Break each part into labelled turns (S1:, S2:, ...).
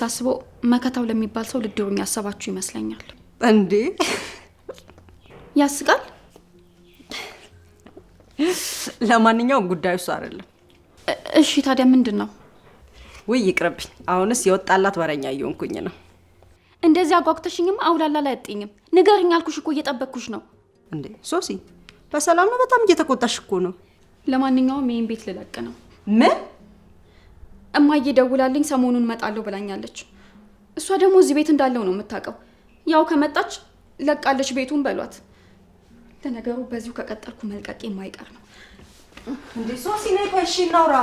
S1: ሳስበው መከታው ለሚባል ሰው ልድሩኝ ያሰባችሁ ይመስለኛል።
S2: እንዴ
S1: ያስቃል።
S2: ለማንኛውም ጉዳዩ እሱ አይደለም።
S1: እሺ ታዲያ ምንድነው?
S2: ወይ ይቅርብኝ። አሁንስ የወጣላት ወረኛ እየሆንኩኝ ነው።
S1: እንደዚህ አጓጉተሽኝም አውላላ ላይ አጥኝም። ንገርኝ አልኩሽ እኮ እየጠበቅኩሽ ነው።
S2: እንዴ ሶሲ በሰላም ነው? በጣም እየተቆጣሽ እኮ ነው።
S1: ለማንኛውም ይሄን ቤት ልለቅ ነው።
S2: ምን?
S1: እማዬ ደውላልኝ ሰሞኑን እመጣለሁ ብላኛለች። እሷ ደግሞ እዚህ ቤት እንዳለው ነው የምታውቀው። ያው ከመጣች ለቃለች ቤቱን በሏት። ለነገሩ በዚሁ ከቀጠልኩ መልቀቄ የማይቀር ነው።
S2: እንዴ ሶሲ ነይ ቆይ እሺ እናውራ።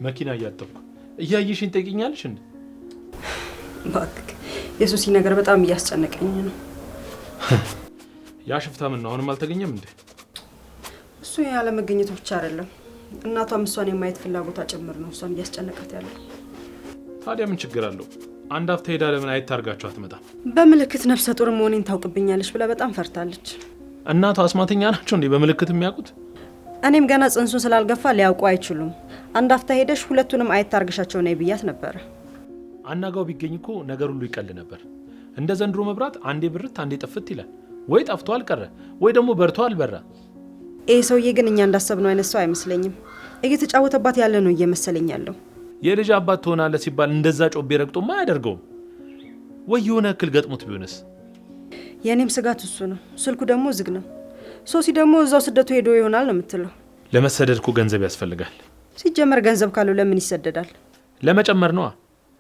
S3: መኪና እያጠብኩ እያየሽኝ ጠይቂኛለሽ እንዴ?
S2: እባክህ የሱሲ ነገር በጣም እያስጨነቀኝ ነው።
S3: ያ ሽፍታ ምን ነው አሁንም አልተገኘም እንዴ?
S2: እሱ ያለ መገኘቱ ብቻ አይደለም እናቷም እሷን የማየት ፍላጎቷ ጭምር ነው እሷን እያስጨነቃት ያለው።
S3: ታዲያ ምን ችግር አለው? አንድ አፍታ ሄዳ ለምን አይታርጋችሁ አትመጣም?
S2: በምልክት ነፍሰ ጡር መሆኔን ታውቅብኛለች ብላ በጣም ፈርታለች።
S3: እናቷ አስማተኛ ናቸው እንዴ በምልክት የሚያውቁት?
S2: እኔም ገና ጽንሱን ስላልገፋ ሊያውቁ አይችሉም። አንድ አፍታ ሄደሽ ሁለቱንም አይታርግሻቸው ነው ብያት ነበር።
S3: አናጋው ቢገኝ እኮ ነገር ሁሉ ይቀል ነበር። እንደ ዘንድሮ መብራት አንዴ ብርት አንዴ ጥፍት ይላል። ወይ ጠፍቶ አልቀረ ወይ ደግሞ በርቶ አልበራ።
S2: ይሄ ሰውዬ ግን እኛ እንዳሰብነው አይነት ሰው አይመስለኝም። እየተጫወተባት ያለ ነው እየመሰለኝ ያለው።
S3: የልጅ አባት ትሆናለህ ሲባል እንደዛ ጮቤ ረግጦማ አያደርገውም። ወይ የሆነ እክል ገጥሞት ቢሆንስ?
S2: የኔም ስጋት እሱ ነው። ስልኩ ደግሞ ዝግ ነው። ሶሲ ደግሞ እዛው ስደቱ ሄዶ ይሆናል ነው የምትለው።
S3: ለመሰደድ እኮ ገንዘብ ያስፈልጋል።
S2: ሲጀመር ገንዘብ ካለው ለምን ይሰደዳል?
S3: ለመጨመር ነዋ።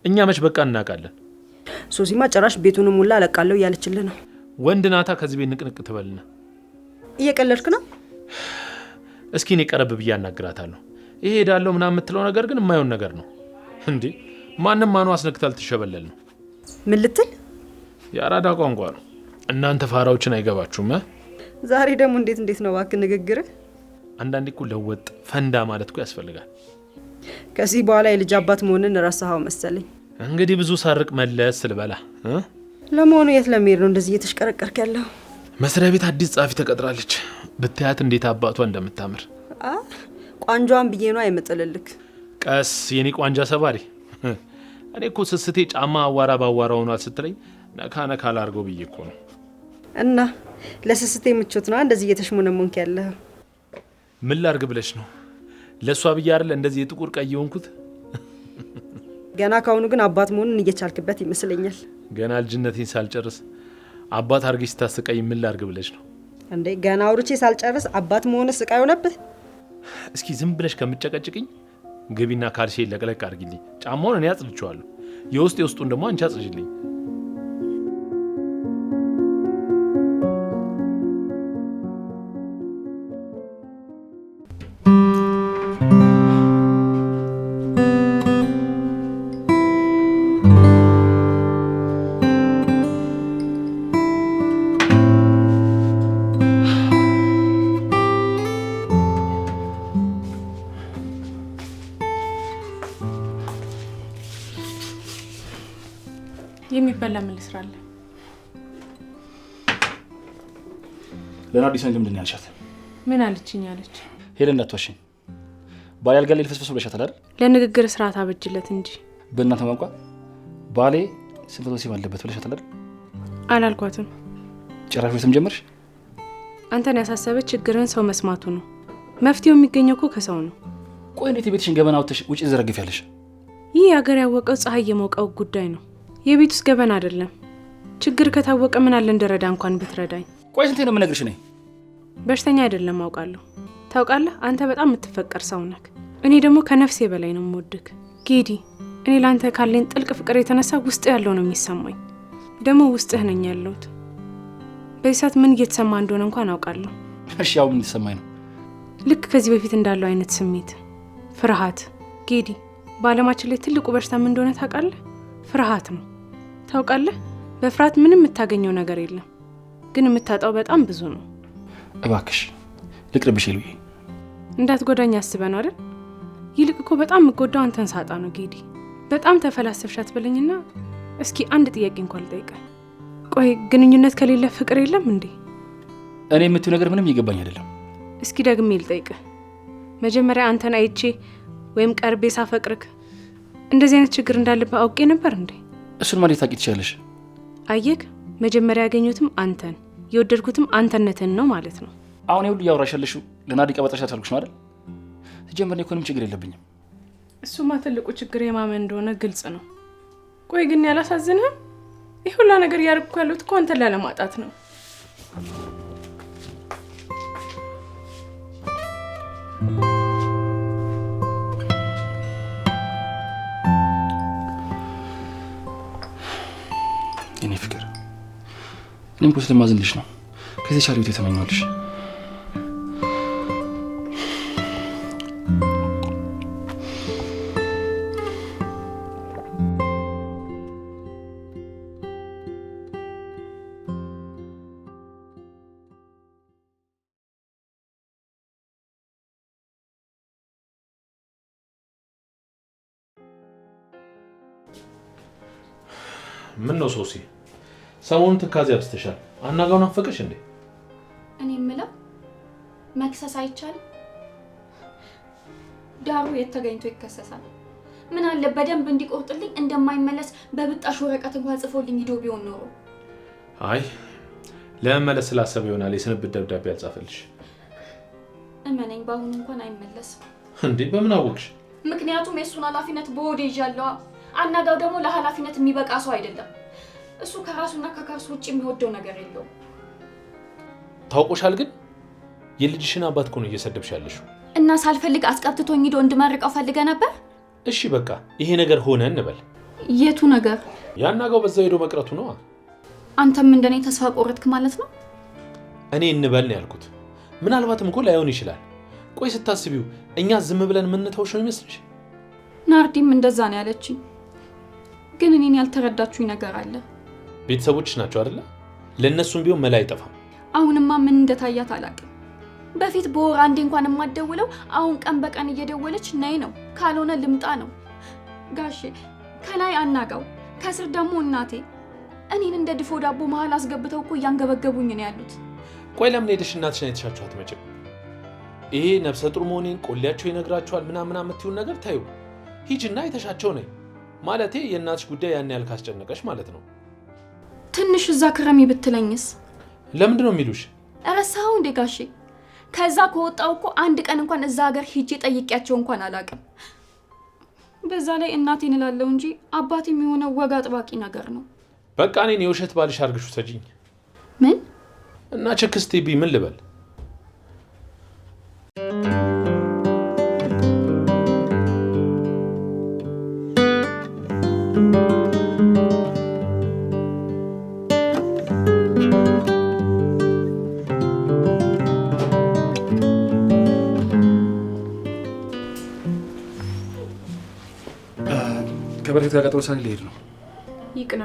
S3: እኛ መች በቃ እናውቃለን።
S2: ሶሲማ ጭራሽ ቤቱን ሙላ አለቃለሁ እያለችልህ ነው።
S3: ወንድ ናታ ከዚህ ቤት ንቅንቅ ትበልና።
S2: እየቀለድክ ነው?
S3: እስኪ እኔ ቀረብ ብዬ አናግራታለሁ። ይሄ ሄዳለሁ ምናምን የምትለው ነገር ግን የማይሆን ነገር ነው እንዴ። ማንም ማኑ አስነክታል ትሸበለል ነው።
S2: ምን ልትል?
S3: የአራዳ ቋንቋ ነው። እናንተ ፋራዎችን አይገባችሁም።
S2: ዛሬ ደግሞ እንዴት ነው እባክህ ንግግር?
S3: አንዳንዴ እኮ ለወጥ ፈንዳ ማለት እኮ ያስፈልጋል።
S2: ከዚህ በኋላ የልጅ አባት መሆንን ረሳኸው መሰለኝ።
S3: እንግዲህ ብዙ ሳርቅ መለስ ስልበላ።
S2: ለመሆኑ የት ለመሄድ ነው እንደዚህ እየተሽቀረቀርክ ያለው?
S3: መስሪያ ቤት አዲስ ጸሐፊ ተቀጥራለች። ብታያት እንዴት አባቷ እንደምታምር።
S2: ቋንጇን ብዬ ነው አይመጥልልክ።
S3: ቀስ የኔ ቋንጃ ሰባሪ። እኔ እኮ ስስቴ ጫማ አዋራ ባዋራ ሆኗል ስትለኝ ነካ ነካ ላርገው ብዬ እኮ ነው።
S2: እና ለስስቴ ምቾት ነው እንደዚህ እየተሽሞነሞንክ ያለው?
S3: ምን ላርግ ብለሽ ነው? ለሷ ብዬ አይደል እንደዚህ የጥቁር ቀይ ሆንኩት።
S2: ገና ካሁኑ ግን አባት መሆንን እየቻልክበት ይመስለኛል።
S3: ገና ልጅነቴን ሳልጨርስ አባት አርገሽ ታስቀይ ምን ላርግ ብለሽ ነው
S2: እንዴ? ገና አውርቼ ሳልጨርስ አባት መሆን ስቃይ ሆነብህ?
S3: እስኪ ዝም ብለሽ ከምጨቀጭቅኝ ግቢና ካልሲ ለቅለቅ አርጊልኝ። ጫማውን እኔ አጽድቼዋለሁ። የውስጡን ደግሞ አንቺ አጽጅልኝ።
S4: የሚበላ ምን ልስራለ?
S5: ለናዲስ ምንድን ነው ያልሻት?
S4: ምን አለችኝ? አለች
S5: ሄለን እንዳትዋሽኝ። ባሌ አልጋ ላይ ልፈስፈስ ብለሻታል አይደል?
S4: ለንግግር ስርዓት አበጅለት እንጂ
S5: በእናንተ ቋንቋ ባሌ ስንት ወሲብ አለበት ብለሻታል አይደል?
S4: አላልኳትም።
S5: ጭራሽ ወይም ጀመርሽ?
S4: አንተን ያሳሰበ ችግርን ሰው መስማቱ ነው። መፍትሄው የሚገኘው እኮ ከሰው ነው።
S5: ቆይ እንዴት የቤትሽን ገበና አውጥተሽ ውጪ ዘረግፊያለሽ?
S4: ይህ ሀገር ያወቀው ፀሐይ የሞቀው ጉዳይ ነው። የቤት ውስጥ ገበና አይደለም። ችግር ከታወቀ ምን አለ እንደረዳ እንኳን ብትረዳኝ።
S5: ቆይ ስንቴ ነው የምነግርሽ? ነኝ
S4: በሽተኛ አይደለም አውቃለሁ። ታውቃለህ አንተ በጣም የምትፈቀር ሰው ነህ። እኔ ደግሞ ከነፍሴ በላይ ነው የምወድክ። ጌዲ እኔ ላንተ ካለኝ ጥልቅ ፍቅር የተነሳ ውስጥ ያለው ነው የሚሰማኝ። ደግሞ ውስጥህ ነኝ ያለሁት። በዚህ ሰዓት ምን እየተሰማ እንደሆነ እንኳን አውቃለሁ።
S5: እሺ ያው ምን እየተሰማኝ ነው?
S4: ልክ ከዚህ በፊት እንዳለው አይነት ስሜት፣ ፍርሃት። ጌዲ፣ በዓለማችን ላይ ትልቁ በሽታ ምን እንደሆነ ታውቃለህ? ፍርሃት ነው። ታውቃለህ? በፍርሃት ምንም የምታገኘው ነገር የለም፣ ግን የምታጣው በጣም ብዙ ነው።
S5: እባክሽ ልቅርብሽ ሉዬ።
S4: እንዳትጎዳኝ አስበህ ነው አይደል? ይልቅ እኮ በጣም የምጎዳው አንተን ሳጣ ነው ጌዲ። በጣም ተፈላሰፍሻት ብለኝና እስኪ አንድ ጥያቄ እንኳን ልጠይቅህ። ቆይ ግንኙነት ከሌለ ፍቅር የለም እንዴ?
S5: እኔ የምትይው ነገር ምንም እየገባኝ አይደለም።
S4: እስኪ ደግሜ ልጠይቅህ። መጀመሪያ አንተን አይቼ ወይም ቀርቤ ሳፈቅርክ እንደዚህ አይነት ችግር እንዳለብህ አውቄ ነበር እንዴ?
S5: እሱን ማለት ታውቂ ትችላለሽ።
S4: አየክ፣ መጀመሪያ ያገኙትም አንተን የወደድኩትም አንተነትን ነው ማለት ነው።
S5: አሁን ይሁሉ እያወራሽ ያለሽው ለናዲቃ በጣሽ አልኩሽ ነው አይደል? ተጀመረኝ እኮ ምንም ችግር የለብኝም።
S4: እሱማ ትልቁ ችግር የማመን እንደሆነ ግልጽ ነው። ቆይ ግን ያላሳዝንህም? ይህ ሁላ ነገር እያደረኩ ያለሁት እኮ አንተን ላለማጣት ነው።
S5: የኔ ፍቅር፣ እኔም እኮ ስለማዝንልሽ ነው ከዚህ ቻሪው የተመኘሁልሽ።
S3: ምን ነው ሶሲ፣ ሰሞኑን ትካዜ አብዝተሻል። አናጋውን አፈቀሽ እንዴ?
S1: እኔ የምለው መክሰስ አይቻልም? ዳሩ የት ተገኝቶ ይከሰሳል? ምን አለ በደንብ እንዲቆርጥልኝ እንደማይመለስ በብጣሽ ወረቀት እንኳን ጽፎልኝ ሂዶ ቢሆን ኖሮ።
S3: አይ ለመመለስ ስላሰበ ይሆናል የስንብት ደብዳቤ ያልጻፈልሽ።
S1: እመነኝ በአሁኑ እንኳን አይመለስም።
S3: እንዴ በምን አወቅሽ?
S1: ምክንያቱም የእሱን ኃላፊነት በወዴ ይዣለዋ። አናጋው ደግሞ ለኃላፊነት የሚበቃ ሰው አይደለም። እሱ ከራሱና ከከርሱ ውጭ የሚወደው ነገር የለውም።
S3: ታውቆሻል። ግን የልጅሽን አባት እኮ ነው እየሰደብሽ ያለሽው።
S1: እና ሳልፈልግ አስቀብጥቶኝ ሂዶ እንድመርቀው ፈልገ ነበር።
S3: እሺ በቃ ይሄ ነገር ሆነ እንበል።
S1: የቱ ነገር?
S3: ያናጋው በዛው ሄዶ መቅረቱ ነው።
S1: አንተም እንደኔ ተስፋ ቆረጥክ ማለት ነው?
S3: እኔ እንበል ነው ያልኩት። ምናልባትም እኮ ላይሆን ይችላል። ቆይ ስታስቢው እኛ ዝም ብለን የምንተውሽ ነው ይመስልሽ?
S1: ናርዲም እንደዛ ነው ያለችኝ። ግን እኔን ያልተረዳችሁኝ ነገር አለ።
S3: ቤተሰቦችሽ ናቸው አይደለ? ለእነሱም ቢሆን መላ አይጠፋም።
S1: አሁንማ ምን እንደታያት አላውቅም። በፊት በወር አንዴ እንኳን የማትደውለው አሁን ቀን በቀን እየደወለች ነይ ነው፣ ካልሆነ ልምጣ ነው። ጋሼ ከላይ አናጋው፣ ከስር ደግሞ እናቴ እኔን እንደ ድፎ ዳቦ መሀል አስገብተው እኮ እያንገበገቡኝ ነው ያሉት።
S3: ቆይ ለምን ሄደሽ እናትሽን አይተሻቸው አትመጭም? ይሄ ነፍሰ ጡር መሆኔን ቆሌያቸው ይነግራቸዋል ምናምን የምትይውን ነገር ታዩ። ሂጅና አይተሻቸው ነይ። ማለቴ የእናትሽ ጉዳይ ያን ያህል ካስጨነቀሽ ማለት ነው።
S1: ትንሽ እዛ ክረሚ ብትለኝስ?
S3: ለምንድን ነው የሚሉሽ?
S1: እረሳኸው እንዴ ጋሼ? ከዛ ከወጣው እኮ አንድ ቀን እንኳን እዛ ሀገር ሂጄ ጠይቄያቸው እንኳን አላውቅም። በዛ ላይ እናቴን እላለሁ እንጂ አባቴም የሆነ ወግ አጥባቂ ነገር ነው።
S3: በቃ እኔን የውሸት ባልሽ አድርግሽ ሰጂኝ።
S1: ምን
S3: እና ቸክስቴቢ ምን ልበል?
S5: ከበረከት ጋር ቀጠሮ ሳይል ልሄድ ነው።
S4: ይቅና።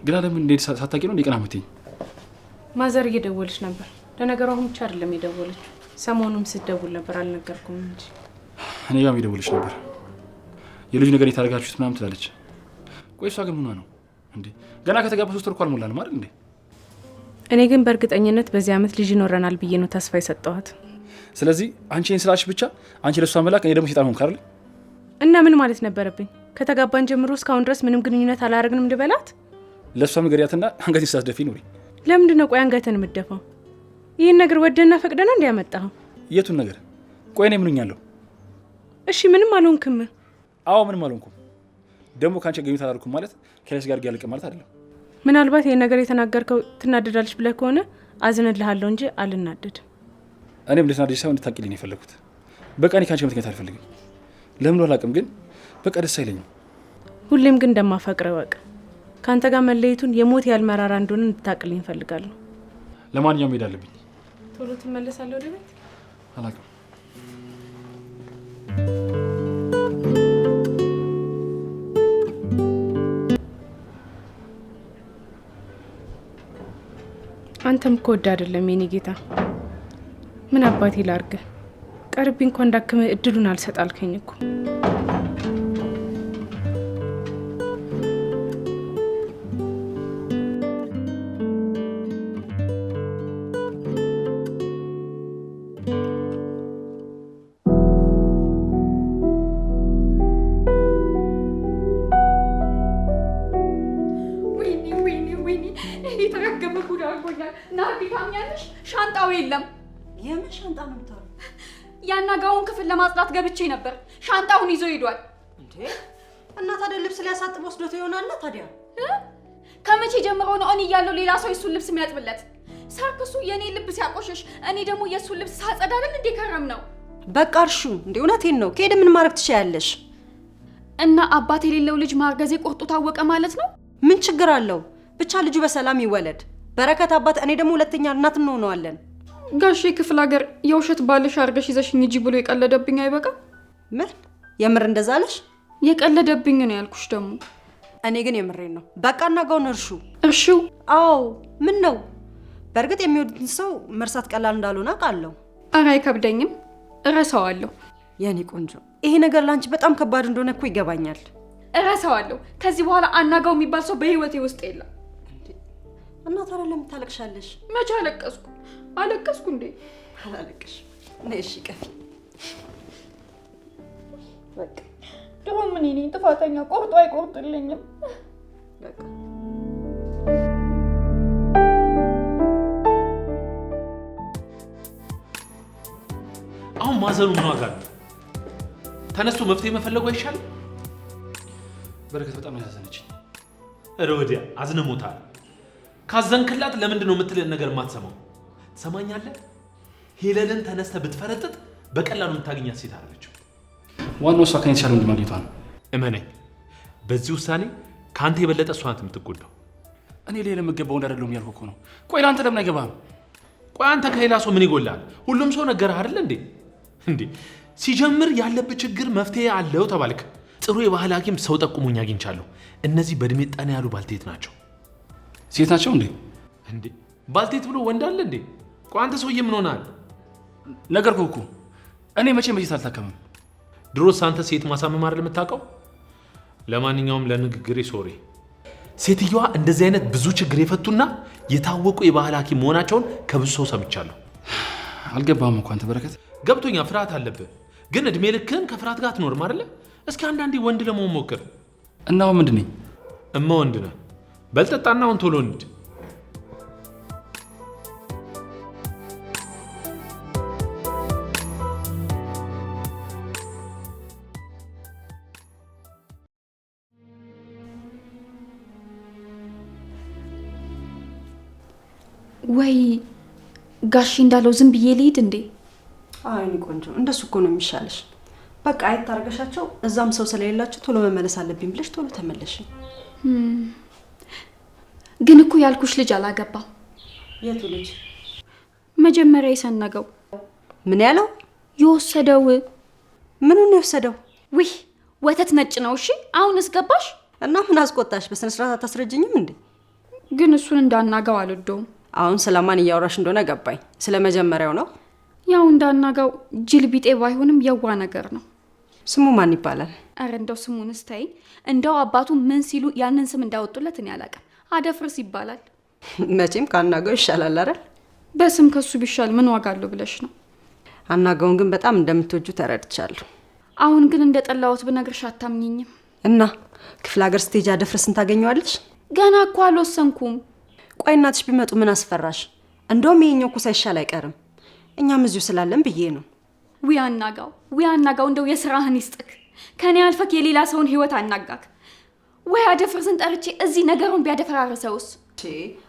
S5: ግን ለምን እንዴት ሳታውቂ ነው እንዲቀና የምትይኝ?
S4: ማዘር እየደወለች ነበር። ለነገሩ አሁን ብቻ አይደለም የደወለችው፣ ሰሞኑም ስትደውል ነበር። አልነገርኩም እንጂ
S5: እኔ ጋርም እየደወለች ነበር። የልጁ ነገር የታደርጋችሁት ምናምን ትላለች። ቆይ እሷ ግን ሆኗ ነው እንዴ? ገና ከተጋባ 3 ወር እኮ አልሞላንም አይደል እንዴ?
S4: እኔ ግን በእርግጠኝነት በዚህ ዓመት ልጅ ይኖረናል ብዬ ነው ተስፋ የሰጠኋት።
S5: ስለዚህ አንቺ ይህን ስላልሽ ብቻ አንቺ ለእሷ መላክ፣ እኔ ደግሞ ሴጣን ሆንኩ አይደል?
S4: እና ምን ማለት ነበረብኝ? ከተጋባን ጀምሮ እስካሁን ድረስ ምንም ግንኙነት አላደረግንም ልበላት?
S5: ለእሷ ንገሪያትና አንገቴን ሳትደፊ ኑሪ።
S4: ለምንድን ነው ቆይ አንገትን የምትደፋው? ይህን ነገር ወደና ፈቅደና እንዲያመጣኸው?
S5: የቱን ነገር? ቆይ እኔ ምንኛለሁ?
S4: እሺ ምንም አልሆንክም።
S5: አዎ ምንም አልሆንኩም። ደግሞ ከአንቺ ግንኙነት አላደረኩም ማለት ከሌስ ጋር ያልቅ ማለት አይደለም።
S4: ምናልባት ይህን ነገር የተናገርከው ትናደዳለች ብለህ ከሆነ አዝንልሃለሁ እንጂ አልናደድም።
S5: እኔም እንድትናደጅ ሳይሆን እንድታቂልኝ ነው የፈለኩት። በቃ እኔ ከአንቺ መተኛት አልፈልግም። ለምን አላውቅም፣ ግን በቃ ደስ አይለኝም።
S4: ሁሌም ግን እንደማፈቅረው ወቅ ካንተ ጋር መለየቱን የሞት ያህል መራራ እንደሆነ እንድታቅልኝ እፈልጋለሁ።
S5: ለማንኛውም ሄድ አለብኝ።
S4: ቶሎ ትመለሳለህ ወደ ቤት?
S5: አላውቅም።
S4: አንተም እኮ ወድ አይደለም የኔ ጌታ። ምን አባቴ ላርግ? ቀርቢ እንኳን እንዳክመ እድሉን አልሰጣልከኝ እኮ።
S1: ሻንጣው የለም።
S2: የምን ሻንጣ ነው የምታወራው?
S1: ያናጋውን ክፍል ለማጽዳት ገብቼ ነበር። ሻንጣውን ይዞ ሄዷል።
S2: እንዴ እና ታዲያ ልብስ ሊያሳጥብ ወስዶት ይሆናል ታዲያ?
S1: ከመቼ ጀምሮ ነው እኔ እያለሁ ሌላ ሰው የሱን ልብስ የሚያጥብለት? ሳርክሱ የኔ ልብስ ሲያቆሸሽ እኔ ደግሞ የሱን ልብስ ሳጸዳ አይደል እንዴ ከረም ነው።
S2: በቃ እርሹ እንዴ እውነቴን ነው። ከሄደ ምን ማድረግ ትችያለሽ?
S1: እና አባት የሌለው ልጅ ማርገዜ ቁርጡ ታወቀ ማለት ነው።
S2: ምን ችግር አለው? ብቻ ልጁ በሰላም ይወለድ። በረከት አባት፣ እኔ ደግሞ ሁለተኛ እናት እንሆነዋለን።
S1: ጋሼ ክፍለ ሀገር የውሸት ባልሽ አርገሽ ይዘሽኝ ሂጂ ብሎ የቀለደብኝ አይበቃ?
S2: ምን የምር እንደዛ አለሽ?
S1: የቀለደብኝ ነው ያልኩሽ ደግሞ።
S2: እኔ ግን የምሬን ነው። በቃ እናጋውን እርሹ።
S1: እርሺው?
S2: አዎ። ምን ነው? በእርግጥ የሚወዱትን ሰው መርሳት ቀላል እንዳልሆነ አውቃለሁ።
S1: ኧረ አይከብደኝም፣ እረሳዋለሁ።
S2: የኔ ቆንጆ፣ ይሄ ነገር ላንቺ በጣም ከባድ እንደሆነ እኮ ይገባኛል።
S1: እረሳዋለሁ። ከዚህ በኋላ አናጋው የሚባል ሰው በህይወቴ ውስጥ የለም።
S2: እና ታዲያ ለምን ታለቅሻለሽ?
S1: መቼ አለቀስኩ? አለቀስኩ እንዴ?
S2: አላለቅሽ። ነይ እሺ ቀፊ። በቃ
S1: ድሮ ምን እኔ ጥፋተኛ ቆርጦ አይቆርጥልኝም።
S2: በቃ
S3: አሁን ማዘኑ ምን ዋጋ አለው? ተነስቶ መፍትሄ መፈለጉ አይሻልም?
S5: በረከት በጣም ያሳዘነችኝ።
S3: እረ ወዲያ አዝነሞታል። ካዘንክላት ለምንድን ነው የምትልን ነገር የማትሰማው? ትሰማኛለህ? ሄለንን ተነስተህ ብትፈረጥጥ በቀላሉ የምታገኛት ሴት አለችው።
S5: ዋናው እሷ ከኔ የተሻለ ወንድ ማግኘቷ ነው።
S3: እመነኝ፣ በዚህ ውሳኔ ከአንተ የበለጠ እሷ ናት የምትጎዳው።
S5: እኔ ሌላ የምገባው እንዳደለውም ያልኩህ እኮ ነው። ቆይ ለአንተ ለምን አይገባህም?
S3: ቆይ አንተ ከሌላ ሰው ምን ይጎላል? ሁሉም ሰው ነገርህ አይደል እንዴ? እንዴ ሲጀምር ያለብህ ችግር መፍትሄ አለው ተባልክ። ጥሩ የባህል ሐኪም ሰው ጠቁሞኝ አግኝቻለሁ። እነዚህ በእድሜ ጠና ያሉ ባልቴት ናቸው።
S5: ሴት ናቸው እንዴ?
S3: እንዴ ባልቴት ብሎ ወንድ አለ እንዴ? ቆይ አንተ ሰውዬ ምን ሆነሃል?
S5: ነገርኩህ እኮ እኔ መቼም በሴት አልታከምም።
S3: ድሮስ አንተ ሴት ማሳመም አይደል የምታውቀው? ለማንኛውም ለንግግሬ ሶሪ። ሴትዮዋ እንደዚህ አይነት ብዙ ችግር የፈቱና የታወቁ የባህል ሐኪም መሆናቸውን ከብዙ ሰው ሰምቻለሁ።
S5: አልገባህም እኮ አንተ በረከት።
S3: ገብቶኛ፣ ፍርሃት አለብህ። ግን እድሜ ልክህን ከፍርሃት ጋር አትኖርም አይደለ? እስኪ አንዳንዴ ወንድ ለመሆን ሞክር።
S5: እና አሁን ምንድን ነኝ?
S3: እማ ወንድ ነህ። በልጠጣና አሁን ቶሎ እንሂድ።
S1: ወይ ጋሺ እንዳለው ዝም ብዬ ልሂድ እንዴ?
S2: አይ እኔ ቆንጆ፣ እንደሱ እኮ ነው የሚሻለሽ። በቃ አይታረገሻቸው። እዛም ሰው ስለሌላቸው ቶሎ መመለስ አለብኝ ብለሽ ቶሎ ተመለሽ።
S1: ግን እኮ ያልኩሽ ልጅ አላገባም።
S2: የቱ ልጅ?
S1: መጀመሪያ የሰነገው።
S2: ምን ያለው?
S1: የወሰደው።
S2: ምኑን ነው የወሰደው?
S1: ውይ ወተት ነጭ ነው። እሺ አሁንስ ገባሽ?
S2: እና ምን አስቆጣሽ? በስነ ስርዓት አታስረጅኝም እንዴ?
S1: ግን እሱን እንዳናጋው አልወደውም።
S2: አሁን ስለማን እያወራሽ እንደሆነ ገባኝ። ስለ መጀመሪያው ነው?
S1: ያው እንዳናጋው ጅል ቢጤ ባይሆንም የዋ ነገር ነው።
S2: ስሙ ማን ይባላል?
S1: አረ እንደው ስሙን ስታይ እንደው አባቱ ምን ሲሉ ያንን ስም እንዳወጡለት እኔ አላውቅም። አደፍርስ ይባላል።
S2: መቼም ከአናጋው ይሻላል አይደል?
S1: በስም ከሱ ቢሻል ምን ዋጋ አለው ብለሽ ነው?
S2: አናጋውን ግን በጣም እንደምትወጁ ተረድቻለሁ።
S1: አሁን ግን እንደጠላሁት ብነግርሽ አታምኚኝም።
S2: እና ክፍለ ሀገር ስቴጅ አደፍርስን ታገኘዋለሽ?
S1: ገና እኮ አልወሰንኩም።
S2: ቆይ እናትሽ ቢመጡ ምን አስፈራሽ? እንደውም ይሄኛው እኮ ሳይሻል አይቀርም። እኛም እዚሁ ስላለን ብዬ ነው።
S1: ውይ አናጋው እንደው የስራህን ይስጥክ። ከኔ አልፈክ የሌላ ሰውን ህይወት አናጋክ። ወይ አደፍርስን ጠርቼ እዚህ ነገሩን ቢያደፈራርሰውስ?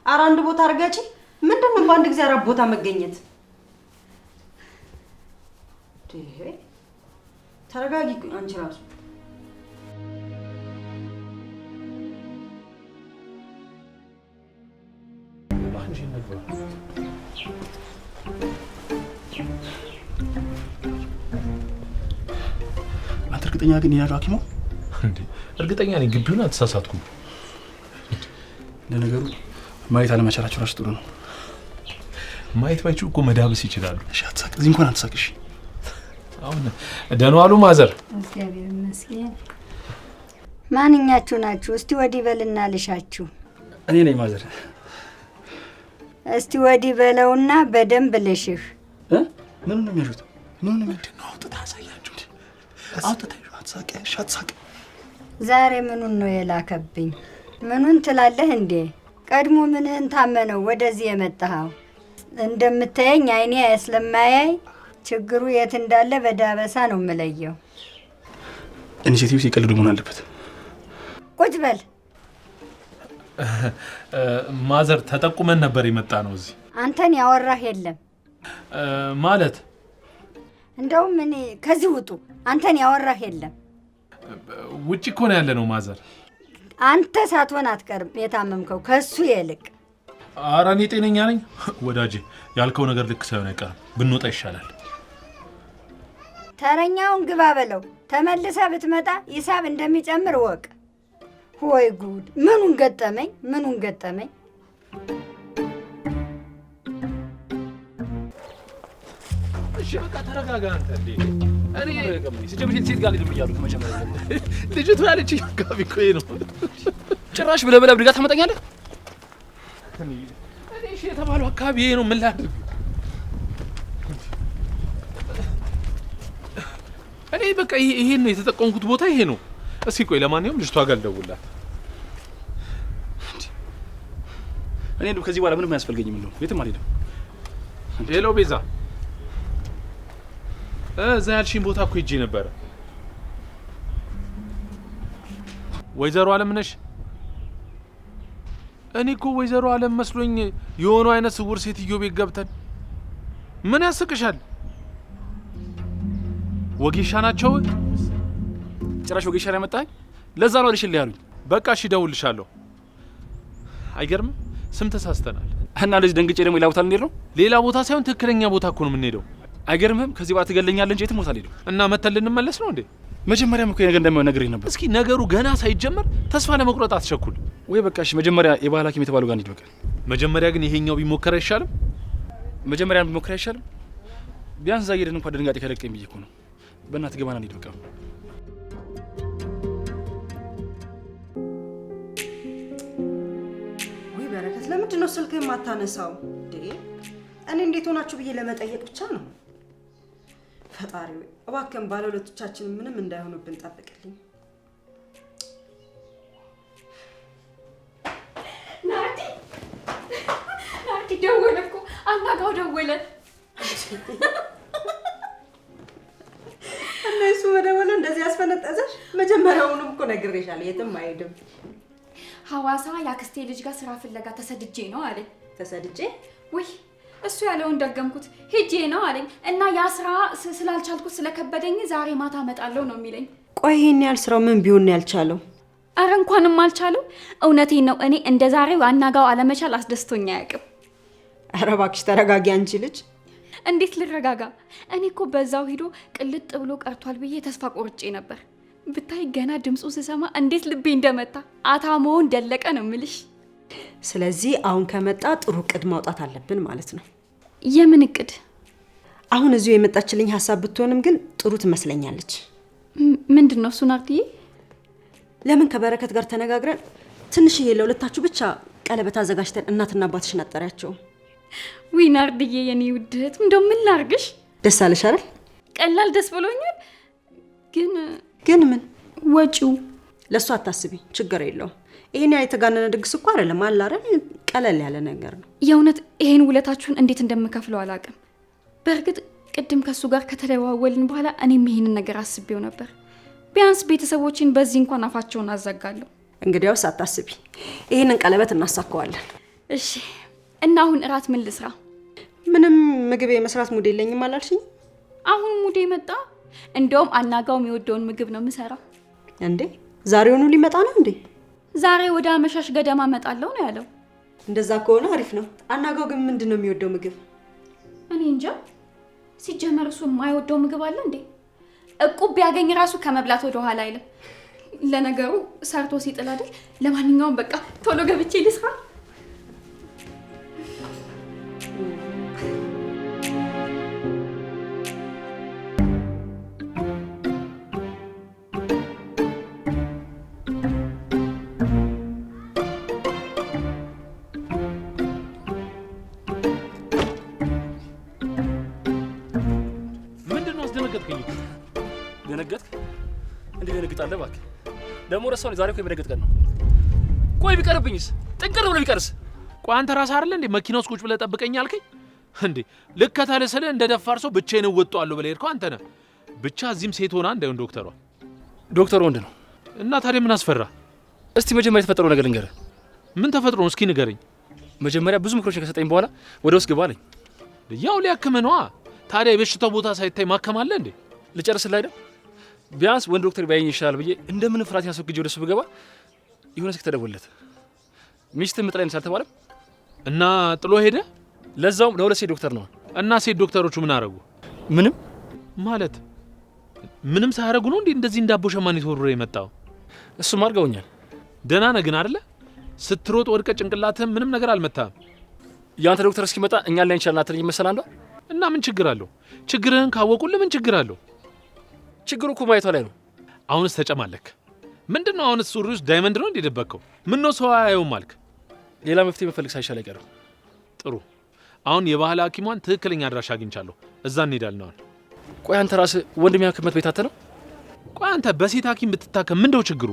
S2: ኧረ አንድ ቦታ አርጋጪ። ምንድነው በአንድ ጊዜ አራት ቦታ መገኘት? ተረጋጊ አንቺ ራሱ።
S5: አንተ እርግጠኛ ግን ያለው ሐኪሙ
S3: እንዴ? እርግጠኛ ነኝ ግቢውን አልተሳሳትኩም።
S5: ለነገሩ ማየት አለመቻላቸው ራሱ ጥሩ ነው።
S3: ማየት ባይችሉ እኮ መዳበስ ይችላሉ።
S5: እሺ አትሳቅ፣ እዚህ እንኳን አትሳቅ። እሺ
S3: አሁን ደህና ዋሉ ማዘር?
S6: እግዚአብሔር ይመስገን። ማንኛችሁ ናችሁ? እስቲ ወዲህ በልና ልሻችሁ።
S5: እኔ ነኝ ማዘር።
S6: እስቲ ወዲህ በለውና በደንብ ልሽህ።
S5: ምን ነው የሚያሹት? ምን ነው ምንድነው? አውጥታ አሳያችሁ። አውጥታ አትሳቅ፣ እሺ አትሳቅ።
S6: ዛሬ ምኑን ነው የላከብኝ? ምኑን ትላለህ እንዴ? ቀድሞ ምንህን ታመነው ወደዚህ የመጣኸው? እንደምታየኝ አይኔ ስለማያይ ችግሩ የት እንዳለ በዳበሳ ነው የምለየው።
S5: ኢኒሼቲቭ ሲቀልዱ መሆን አለበት።
S6: ቁጭ በል።
S3: ማዘር ተጠቁመን ነበር የመጣ ነው እዚህ።
S6: አንተን ያወራህ የለም
S3: ማለት?
S6: እንደውም እኔ ከዚህ ውጡ። አንተን ያወራህ የለም።
S3: ውጪ እኮ ነው ያለ ነው ማዘር።
S6: አንተ ሳትሆን አትቀርም የታመምከው ከሱ ይልቅ።
S3: ኧረ እኔ ጤነኛ ነኝ ወዳጄ። ያልከው ነገር ልክ ሳይሆን አይቀርም። ብንወጣ ይሻላል።
S6: ተረኛውን ግባ በለው። ተመልሰ ብትመጣ ሂሳብ እንደሚጨምር ወቅ። ወይ ጉድ! ምኑን ገጠመኝ? ምኑን ገጠመኝ?
S3: እሺ በቃ ተረጋጋ አንተ። እንዴ እኔ
S5: ሲጀምር ሴት ጋር ልጅም እያሉ ከመጀመሪያ
S3: ልጅቱ ያለችኝ አካባቢ እኮ ይሄ ነው።
S5: ጭራሽ ብለህ ብድጋ ታመጣኛለህ።
S3: እኔ እሺ የተባለው አካባቢ ይሄ ነው። ምን ላድርግ? እኔ በቃ ይሄን ነው የተጠቀምኩት ቦታ ይሄ ነው። እስኪ ቆይ ለማንኛውም ልጅቷ ጋር ልደውልላት።
S5: እኔ እንደው ከዚህ በኋላ ምንም አያስፈልገኝም። እንደው የትም አልሄድም።
S3: ሄሎ ቤዛ፣ እዛ ያልሽኝ ቦታ እኮ ሂጄ ነበረ። ወይዘሮ አለም ነሽ? እኔ እኮ ወይዘሮ አለም መስሎኝ የሆኑ አይነት ስውር ሴትዮ ቤት ገብተን። ምን ያስቅሻል? ወጌሻ ናቸው?
S5: ጭራሽ ወጌሻ ላይ መጣኝ። ለዛ ነው ልሽል ያሉኝ።
S3: በቃ እሺ እደውልልሻለሁ። አይገርምም? ስም ተሳስተናል።
S5: እና እንደዚህ ደንግጬ ደግሞ ሌላ ቦታ ልንሄድ ነው?
S3: ሌላ ቦታ ሳይሆን ትክክለኛ ቦታ እኮ ነው የምንሄደው።
S5: አይገርምህም? ከዚህ በኋላ ትገለኛለህ እንጂ የትም ቦታ አልሄድም።
S3: እና መተን ልንመለስ ነው እንዴ?
S5: መጀመሪያም እኮ ነገር እንደማይሆን ነግሬህ ነበር።
S3: እስኪ ነገሩ ገና ሳይጀመር ተስፋ ለመቁረጥ አትቸኩል።
S5: ወይ በቃ እሺ፣ መጀመሪያ የባህል ሐኪም የተባለው ጋር እንሂድ። በቃ
S3: መጀመሪያ ግን ይሄኛው ቢሞከር አይሻልም?
S5: መጀመሪያ ቢሞከር አይሻልም? ቢያንስ እዛ እየሄድን እንኳን ድንጋጤ ከለቀኝ ብዬ እኮ ነው። በእናትህ ገባና እንሂድ በቃ።
S2: ወይ በረከት፣ ለምንድን ነው ስልክህ የማታነሳው? እኔ እንዴት ሆናችሁ ብዬ ለመጠየቅ ብቻ ነው። ፈጣሪ እባክህን ባለሁለቶቻችን ምንም እንዳይሆኑብን ጠብቅልኝ።
S1: ናቲ ደወለ እኮ አናጋው ደወለ።
S2: እነሱ መደወሉ እንደዚህ ያስፈነጠዘሽ? መጀመሪያውንም እኮ ነግሬሻለሁ፣ የትም አይሄድም።
S1: ሐዋሳ ያክስቴ ልጅ ጋር ስራ ፍለጋ ተሰድጄ ነው አለኝ።
S2: ተሰድጄ?
S1: ወይ እሱ ያለውን ደገምኩት። ሄጄ ነው አለኝ እና ያ ስራ ስላልቻልኩት ስለከበደኝ ዛሬ ማታ እመጣለሁ ነው የሚለኝ።
S2: ቆይ ይሄን ያህል ስራው ምን ቢሆን ነው ያልቻለው?
S1: አረ እንኳንም አልቻለው። እውነቴን ነው። እኔ እንደ ዛሬው አናጋው አለመቻል አስደስቶኛ አያውቅም።
S2: አረ እባክሽ ተረጋጊ አንቺ ልጅ።
S1: እንዴት ልረጋጋ? እኔ እኮ በዛው ሂዶ ቅልጥ ብሎ ቀርቷል ብዬ ተስፋ ቆርጬ ነበር። ብታይ ገና ድምፁ ስሰማ እንዴት ልቤ እንደመታ አታሞውን ደለቀ ነው ምልሽ።
S2: ስለዚህ አሁን ከመጣ ጥሩ እቅድ ማውጣት አለብን ማለት ነው።
S1: የምን እቅድ?
S2: አሁን እዚሁ የመጣችልኝ ሀሳብ ብትሆንም ግን ጥሩ ትመስለኛለች።
S1: ምንድን ነው እሱ ናርዲዬ?
S2: ለምን ከበረከት ጋር ተነጋግረን ትንሽዬ ለሁለታችሁ ብቻ ቀለበት አዘጋጅተን እናትና አባትሽን አጠሪያቸው።
S1: ውይ ናርዲዬ የኔ ውድ እህት፣ እንደው ምን ላርግሽ?
S2: ደስ አለሽ አይደል?
S1: ቀላል ደስ ብሎኛል።
S2: ግን ምን
S1: ወጪው?
S2: ለሱ አታስቢ፣ ችግር የለውም። ይሄን የተጋነነ ድግስ እኮ አይደለም አለ አይደል? ቀለል ያለ ነገር ነው።
S1: የእውነት ይሄን ውለታችሁን እንዴት እንደምከፍለው አላውቅም። በእርግጥ ቅድም ከሱ ጋር ከተደዋወልን በኋላ እኔም ይሄንን ነገር አስቤው ነበር። ቢያንስ ቤተሰቦችን በዚህ እንኳን አፋቸውን አዘጋለሁ።
S2: እንግዲያውስ አታስቢ፣ ይሄንን ቀለበት እናሳካዋለን።
S1: እሺ። እና አሁን እራት ምን ልስራ?
S2: ምንም ምግብ የመስራት ሙድ የለኝም አላልሽኝ?
S1: አሁን ሙዴ መጣ። እንደውም አናጋው የሚወደውን ምግብ ነው የምሰራው።
S2: እንዴ ዛሬውኑ ሊመጣ ነው እንዴ?
S1: ዛሬ ወደ አመሻሽ ገደማ እመጣለሁ ነው ያለው።
S2: እንደዛ ከሆነ አሪፍ ነው። አናጋው ግን ምንድን ነው የሚወደው ምግብ?
S1: እኔ እንጃ። ሲጀመር እሱ የማይወደው ምግብ አለ እንዴ? እቁብ ቢያገኝ ራሱ ከመብላት ወደ ኋላ አይልም። ለነገሩ ሰርቶ ሲጥል አይደል? ለማንኛውም በቃ ቶሎ ገብቼ ልስራ።
S5: ደነገጥክ? እንዴ ደነግጣለህ እባክህ። ደግሞ ረሳው ዛሬ እኮ የመደገጥ ቀን ነው። ቆይ ቢቀርብኝስ? ጥንቅር ብሎ ቢቀርስ?
S3: ቆይ አንተ ራስህ አይደል እንዴ መኪና ውስጥ ቁጭ ብለህ ጠብቀኝ አልከኝ እንዴ? ልከተልህ ስልህ እንደ ደፋር ሰው ብቻዬን እወጣዋለሁ ብለህ ሄድከው አንተ ነህ። ብቻ እዚህም ሴት ሆና እንዳይሆን ዶክተሯ።
S5: ዶክተሩ ወንድ ነው
S3: እና ታዲያ ምን አስፈራ?
S5: እስቲ መጀመሪያ የተፈጠረው ነገር ልንገርህ።
S3: ምን ተፈጥሮ ነው እስኪ ንገረኝ።
S5: መጀመሪያ ብዙ ምክሮችን ከሰጠኝ በኋላ ወደ ውስጥ ግባ አለኝ።
S3: ያው ሊያክምህ ነዋ። ታዲያ የበሽታው ቦታ ሳይታይ ማከም አለ እንዴ?
S5: ልጨርስልህ አይደል? ቢያንስ ወንድ ዶክተር ቢያየኝ ይሻላል ብዬ እንደምን ፍራት ያስወግጄ ወደሱ ብገባ የሆነ ስልክ ተደወለለት። ሚስትህ ምጥ ላይ ነች አልተባለም?
S3: እና ጥሎ ሄደ።
S5: ለዛውም ለሁለት ሴት ዶክተር ነው።
S3: እና ሴት ዶክተሮቹ ምን አረጉ?
S5: ምንም
S3: ማለት ምንም ሳያረጉ ነው እንዴ እንደዚህ እንዳቦ ሸማኔ ተወርሮ የመጣው?
S5: እሱም አድርገውኛል።
S3: ደህና ነህ ግን አይደለ? ስትሮጥ ወድቀህ ጭንቅላትህም ምንም ነገር አልመታህም።
S5: ያንተ ዶክተር እስኪመጣ እኛን ላይ እንችላለን አትለኝ መሰል አንዷ።
S3: እና ምን ችግር አለው? ችግርህን ካወቁልህ ምን ችግር አለው?
S5: ችግሩ እኮ ማየቷ ላይ ነው።
S3: አሁንስ ተጨማለክ። ምንድነው አሁንስ ሱሪ ውስጥ ዳይመንድ ነው እንዴ ደበከው? ምን ነው ሰው አያየውም አልክ?
S5: ሌላ መፍትሄ መፈልግ ሳይሻል አይቀርም።
S3: ጥሩ። አሁን የባህል ሐኪሟን ትክክለኛ አድራሻ አግኝቻለሁ። እዛ እንሄዳለን አሁን።
S5: ቆይ አንተ ራስህ ወንድም ያክመት ቤት አተ ነው?
S3: ቆይ አንተ በሴት ሐኪም ብትታከም ምንድነው ችግሩ?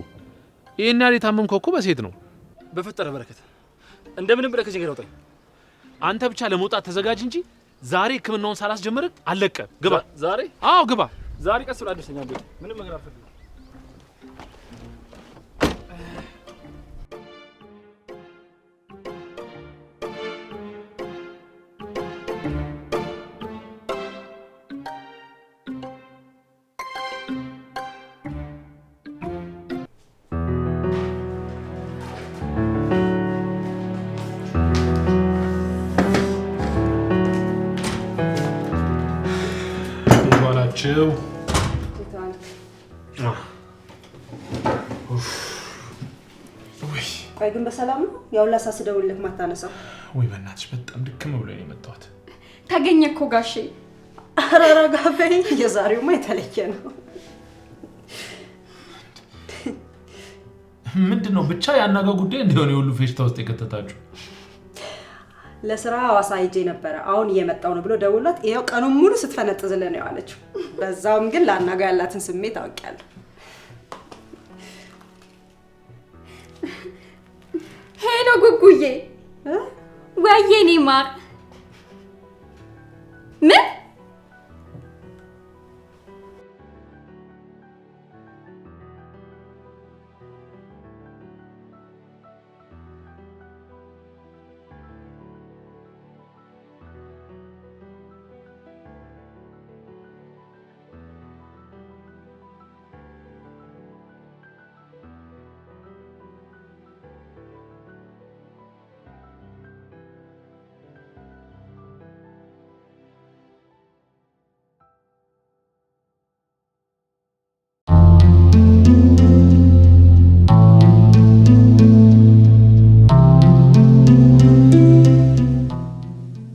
S3: ይሄን ያህል የታመምከው እኮ በሴት ነው።
S5: በፈጠረ በረከት እንደምንም ብለህ ከዚህ ጋር አውጣኝ።
S3: አንተ ብቻ ለመውጣት ተዘጋጅ እንጂ ዛሬ ሕክምናውን ሳላስጀምርህ አለቀ። ግባ።
S5: ዛሬ?
S3: አዎ ግባ።
S5: ዛሬ ቀስ ብላ አድርሰኛ ቤት ምንም ነገር አልፈልግም።
S3: ናቸው።
S2: ቆይ ግን በሰላም ነው? ያው ላሳስደውልህ ማታነሳው?
S3: ወይ በእናትሽ በጣም ድክም ብሎ ነው የመጣሁት።
S1: ተገኘ እኮ ጋሼ።
S2: አራራጋ በይ። የዛሬውማ የተለየ ነው።
S3: ምንድነው ብቻ ያናጋ ጉዳይ እንደሆነ የሁሉ ፌሽታ ውስጥ የከተታችሁ?
S2: ለስራ ሐዋሳ ሄጄ ነበረ። አሁን እየመጣው ነው ብሎ ደውሏት ይሄው ቀኑን ሙሉ ስትፈነጥዝልን ነው ያለችው። በዛውም ግን ለአናጋ ያላትን ስሜት አውቄያለሁ።
S1: ሄሎ ጉጉዬ፣ ወይኔ ማር ምን